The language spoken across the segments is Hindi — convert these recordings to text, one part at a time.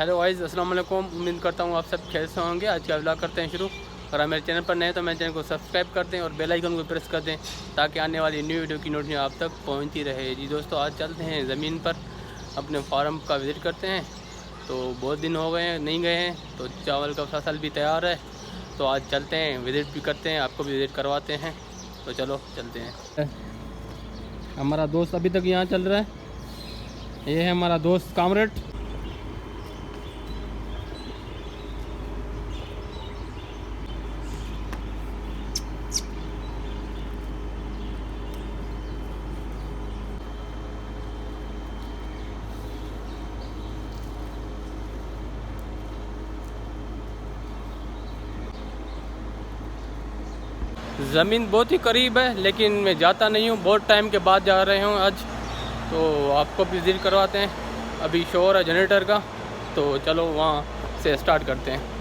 हेलो गाइस, अस्सलाम वालेकुम। उम्मीद करता हूँ आप सब खैर से होंगे। आज का व्लॉग करते हैं शुरू। और आप मेरे चैनल पर नए हैं तो मेरे चैनल को सब्सक्राइब कर दें और बेल आइकन को प्रेस कर दें ताकि आने वाली न्यू वीडियो की नोटिफिकेशन आप तक पहुँचती रहे। जी दोस्तों, आज चलते हैं ज़मीन पर, अपने फार्म का विज़िट करते हैं। तो बहुत दिन हो गए हैं नहीं गए हैं, तो चावल का फसल भी तैयार है। तो आज चलते हैं, विज़िट भी करते हैं, आपको भी विज़िट करवाते हैं। तो चलो चलते हैं। हमारा दोस्त अभी तक यहाँ चल रहा है। ये है हमारा दोस्त कामरेड। ज़मीन बहुत ही करीब है, लेकिन मैं जाता नहीं हूँ, बहुत टाइम के बाद जा रहे हूँ आज। तो आपको भी विज़िट करवाते हैं। अभी शोर है जनरेटर का, तो चलो वहाँ से स्टार्ट करते हैं।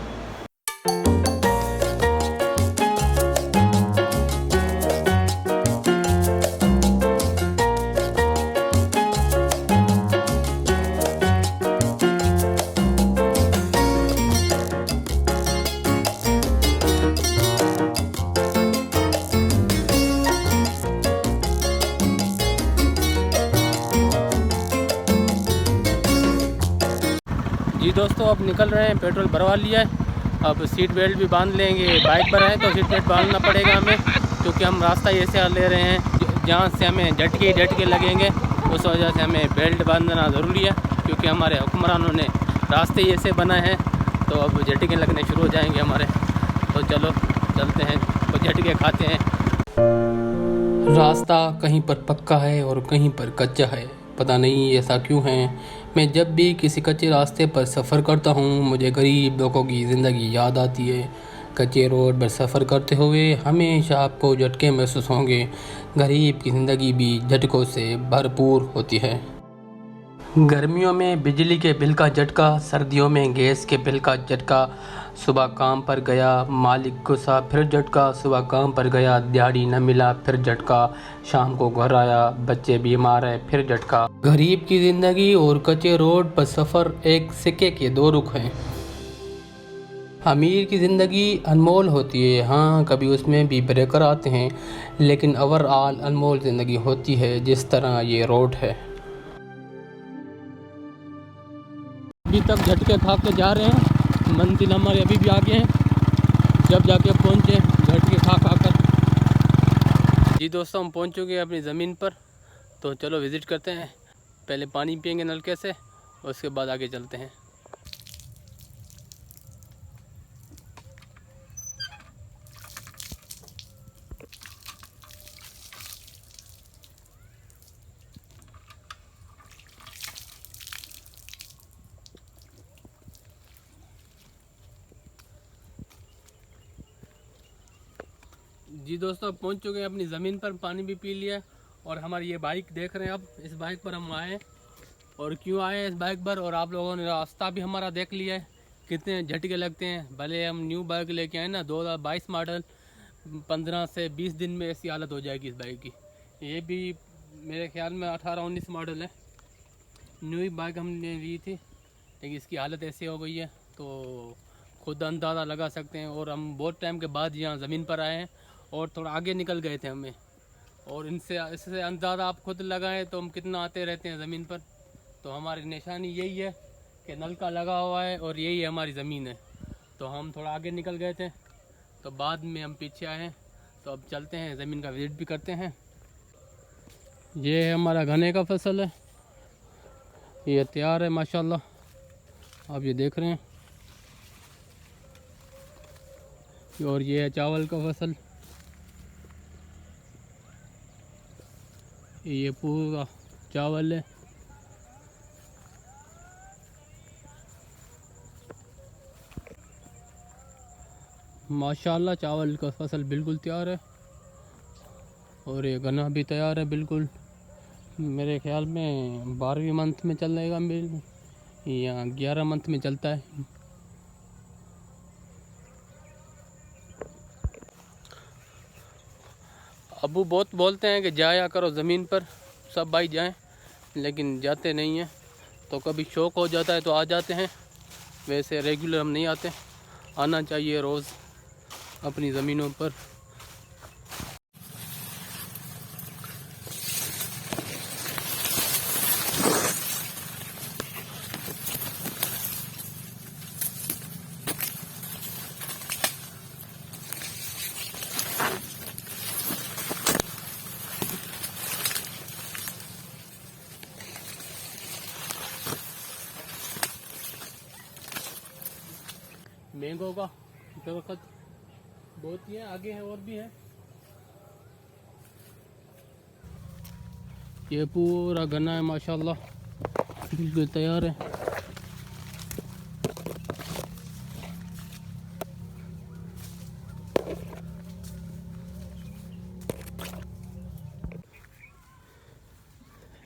जी दोस्तों, अब निकल रहे हैं, पेट्रोल भरवा लिया है। अब सीट बेल्ट भी बांध लेंगे। बाइक पर हैं तो सीट बेल्ट बांधना पड़ेगा हमें, क्योंकि हम रास्ता ऐसे ले रहे हैं जहाँ से हमें झटके लगेंगे। उस वजह से हमें बेल्ट बांधना ज़रूरी है, क्योंकि हमारे हुक्मरानों ने रास्ते ऐसे बनाए हैं। तो अब झटके लगने शुरू हो जाएंगे हमारे। तो चलो चलते हैं, तो झटके खाते हैं। रास्ता कहीं पर पक्का है और कहीं पर कच्चा है, पता नहीं ऐसा क्यों है। मैं जब भी किसी कच्चे रास्ते पर सफ़र करता हूँ, मुझे गरीब लोगों की ज़िंदगी याद आती है। कच्चे रोड पर सफ़र करते हुए हमेशा आपको झटके महसूस होंगे। गरीब की ज़िंदगी भी झटकों से भरपूर होती है। गर्मियों में बिजली के बिल का झटका, सर्दियों में गैस के बिल का झटका। सुबह काम पर गया, मालिक गुस्सा, फिर झटका। सुबह काम पर गया, दिहाड़ी न मिला, फिर झटका। शाम को घर आया, बच्चे बीमार है, फिर झटका। गरीब की ज़िंदगी और कच्चे रोड पर सफ़र एक सिक्के के दो रुख हैं। अमीर की ज़िंदगी अनमोल होती है, हाँ कभी उसमें भी ब्रेकर आते हैं, लेकिन ओवरऑल अनमोल ज़िंदगी होती है, जिस तरह ये रोड है। अभी तक झटके खा के जा रहे हैं, मंजिल हमारे अभी भी आगे हैं। जब जाके पहुँचे झटके खा कर। जी दोस्तों, हम पहुँच चुके हैं अपनी ज़मीन पर। तो चलो विज़िट करते हैं। पहले पानी पियेंगे नलके से, उसके बाद आगे चलते हैं। जी दोस्तों, पहुंच चुके हैं अपनी ज़मीन पर, पानी भी पी लिया है। और हमारी ये बाइक देख रहे हैं, अब इस बाइक पर हम आए। और क्यों आए इस बाइक पर, और आप लोगों ने रास्ता भी हमारा देख लिया है, कितने झटके लगते हैं। भले हम न्यू बाइक लेके आए ना, 2022 मॉडल, 15 से 20 दिन में ऐसी हालत हो जाएगी इस बाइक की। ये भी मेरे ख्याल में 18-19 मॉडल है। न्यू बाइक हमने ली थी, लेकिन इसकी हालत ऐसी हो गई है, तो खुद अंदाज़ा लगा सकते हैं। और हम बहुत टाइम के बाद यहाँ ज़मीन पर आए हैं, और थोड़ा आगे निकल गए थे हमें। और इससे अंदाज़ा आप खुद लगाएं तो हम कितना आते रहते हैं ज़मीन पर। तो हमारी निशानी यही है कि नलका लगा हुआ है और यही हमारी ज़मीन है। तो हम थोड़ा आगे निकल गए थे, तो बाद में हम पीछे आए हैं। तो अब चलते हैं, ज़मीन का विज़िट भी करते हैं। ये है हमारा गन्ने का फसल है, ये तैयार है माशाल्लाह, आप ये देख रहे हैं। और ये है चावल का फसल, ये पूरा चावल है। माशाल्लाह चावल का फसल बिल्कुल तैयार है। और ये गन्ना भी तैयार है बिल्कुल। मेरे ख्याल में 12वीं मंथ में चलेगा, या 11 मंथ में चलता है। अबू बहुत बोलते हैं कि जाया करो ज़मीन पर, सब भाई जाएं, लेकिन जाते नहीं हैं। तो कभी शौक़ हो जाता है तो आ जाते हैं, वैसे रेगुलर हम नहीं आते, आना चाहिए रोज़ अपनी ज़मीनों पर। मैंगो का दरख्त बहुत ही है, आगे है और भी है। ये पूरा गन्ना है माशाल्लाह, बिल्कुल तैयार है।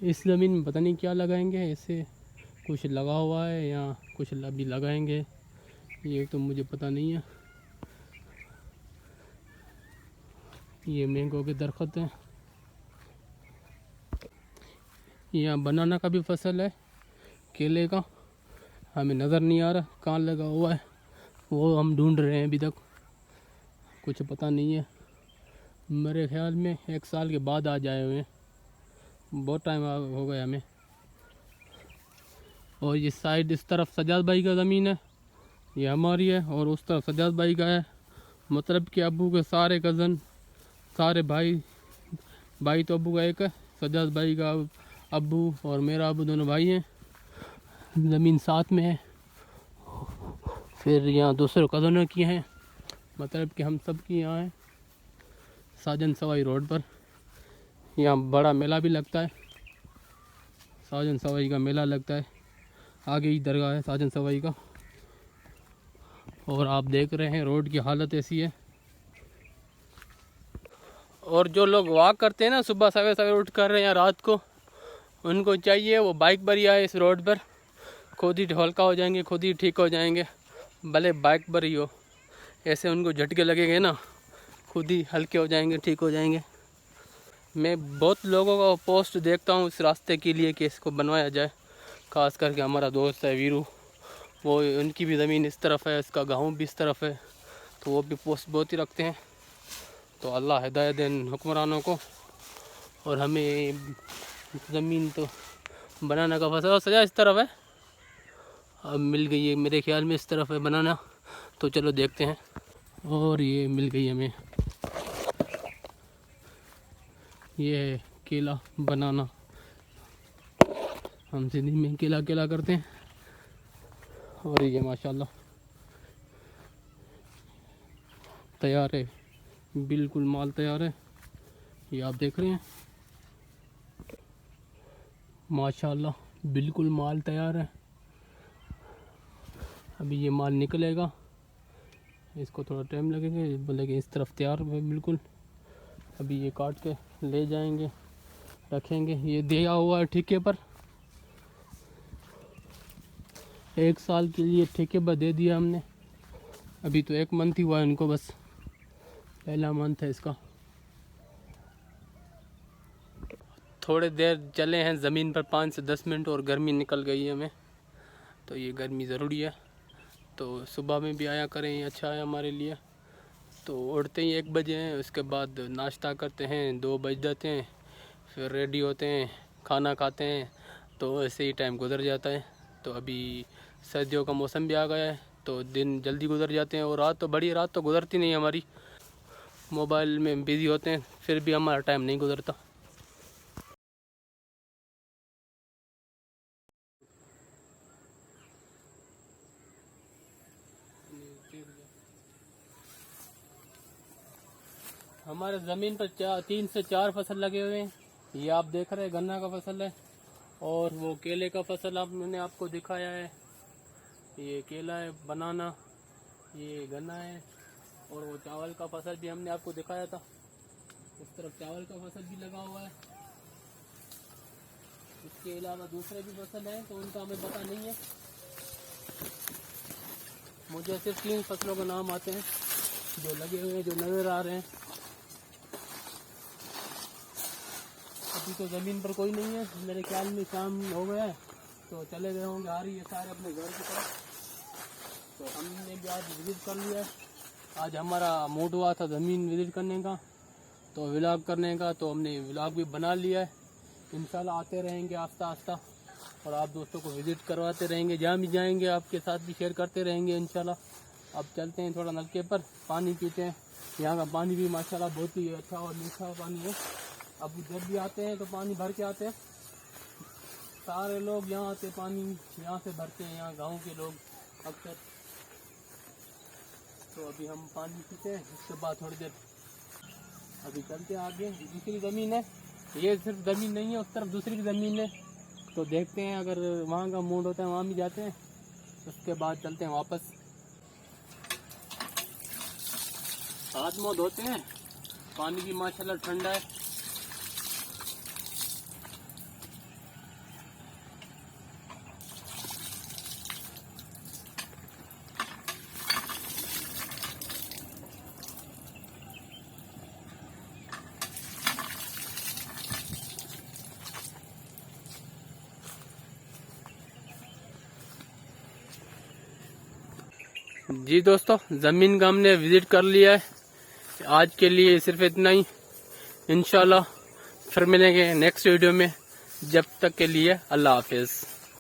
इस ज़मीन में पता नहीं क्या लगाएंगे, ऐसे कुछ लगा हुआ है या कुछ अभी लगाएंगे, ये तो मुझे पता नहीं है। ये मैंगो के दरख्त हैं। यहाँ बनाना का भी फसल है, केले का, हमें नज़र नहीं आ रहा कहाँ लगा हुआ है, वो हम ढूंढ रहे हैं, अभी तक कुछ पता नहीं है। मेरे ख्याल में 1 साल के बाद आ जाए हुए हैं, बहुत टाइम हो गया हमें। और ये साइड इस तरफ सजाद भाई का ज़मीन है, ये हमारी है, और उस तरफ सजाद भाई का है। मतलब कि अब्बू के सारे कज़न, सारे भाई तो अब्बू का एक है, सजाद भाई का अब्बू और मेरा अब्बू दोनों भाई हैं, ज़मीन साथ में है। फिर यहाँ दूसरे कज़नों की हैं, मतलब कि हम सब की यहाँ है साजन सवाई रोड पर। यहाँ बड़ा मेला भी लगता है, साजन सवाई का मेला लगता है, आगे ही दरगाह है साजन सवाई का। और आप देख रहे हैं रोड की हालत ऐसी है। और जो लोग वॉक करते हैं ना सुबह सवेरे सवेरे उठ कर या रात को, उनको चाहिए वो बाइक पर ही आए इस रोड पर, खुद ही हल्का हो जाएंगे, खुद ही ठीक हो जाएंगे, भले बाइक पर ही हो। ऐसे उनको झटके लगेंगे ना, खुद ही हल्के हो जाएंगे, ठीक हो जाएंगे। मैं बहुत लोगों का पोस्ट देखता हूँ इस रास्ते के लिए कि इसको बनवाया जाए, खास करके हमारा दोस्त है वीरू, वो उनकी भी ज़मीन इस तरफ है, इसका गाँव भी इस तरफ है, तो वो भी पोस्ट बहुत ही रखते हैं। तो अल्लाह हिदायत दें हुक्मरानों को। और हमें ज़मीन तो बनाना का फसल सजा इस तरफ है, अब मिल गई है मेरे ख्याल में, इस तरफ है बनाना, तो चलो देखते हैं। और ये मिल गई हमें, ये है केला बनाना, हम सिंधी में केला केला करते हैं। और ये माशाल्लाह तैयार है, बिल्कुल माल तैयार है, ये आप देख रहे हैं माशाल्लाह, बिल्कुल माल तैयार है। अभी ये माल निकलेगा, इसको थोड़ा टाइम लगेगा, लेकिन इस तरफ तैयार है बिल्कुल। अभी ये काट के ले जाएंगे, रखेंगे। ये दिया हुआ है ठेके पर, 1 साल के लिए ठेके पर दे दिया हमने। अभी तो 1 मंथ ही हुआ है इनको, बस पहला मंथ है इसका। थोड़े देर चले हैं ज़मीन पर, 5 से 10 मिनट, और गर्मी निकल गई है हमें, तो ये गर्मी ज़रूरी है। तो सुबह में भी आया करें, ये अच्छा है हमारे लिए। तो उठते ही 1 बजे हैं, उसके बाद नाश्ता करते हैं, 2 बज जाते हैं, फिर रेडी होते हैं, खाना खाते हैं, तो ऐसे ही टाइम गुजर जाता है। तो अभी सर्दियों का मौसम भी आ गया है, तो दिन जल्दी गुजर जाते हैं, और रात तो बड़ी रात तो गुजरती नहीं हमारी, मोबाइल में बिज़ी होते हैं, फिर भी हमारा टाइम नहीं गुजरता। हमारे ज़मीन पर 3 से 4 फसल लगे हुए हैं। ये आप देख रहे हैं गन्ना का फसल है, और वो केले का फसल मैंने आपको दिखाया है, ये केला है, बनाना, ये गन्ना है, और वो चावल का फसल भी हमने आपको दिखाया था, उस तरफ चावल का फसल भी लगा हुआ है। इसके अलावा दूसरे भी फसल हैं, तो उनका हमें पता नहीं है, मुझे सिर्फ 3 फसलों के नाम आते हैं जो लगे हुए हैं, जो नज़र आ रहे हैं। अभी तो ज़मीन पर कोई नहीं है, मेरे ख्याल में शाम हो गया है, तो चले गए होंगे, आ रही है सारे अपने घर की तरफ। तो हमने भी आज विजिट कर लिया है। आज हमारा मूड हुआ था ज़मीन विजिट करने का, तो व्लॉग करने का, तो हमने व्लॉग भी बना लिया है। इंशाल्लाह आते रहेंगे आस्ता आस्ता और आप दोस्तों को विजिट करवाते रहेंगे, जहाँ भी जाएंगे आपके साथ भी शेयर करते रहेंगे इंशाल्लाह। अब चलते हैं थोड़ा नलके पर, पानी पीते हैं। यहाँ का पानी भी माशाल्लाह बहुत ही अच्छा और मीठा पानी है। अब जब भी आते हैं तो पानी भर के आते हैं, सारे लोग यहाँ आते पानी यहाँ से भरते हैं, यहाँ गांव के लोग अक्सर। तो अभी हम पानी पीते हैं, उसके बाद थोड़ी देर अभी चलते हैं आगे। दूसरी ज़मीन है, ये सिर्फ ज़मीन नहीं है, उस तरफ दूसरी ज़मीन है, तो देखते हैं अगर वहाँ का मूड होता है वहाँ भी जाते हैं, उसके बाद चलते हैं वापस। हाथ मुँह धोते हैं, पानी भी माशाल्लाह ठंडा है। जी दोस्तों, ज़मीन का हमने विज़िट कर लिया है। आज के लिए सिर्फ इतना ही। इंशाल्लाह फिर मिलेंगे नेक्स्ट वीडियो में। जब तक के लिए अल्लाह हाफिज़।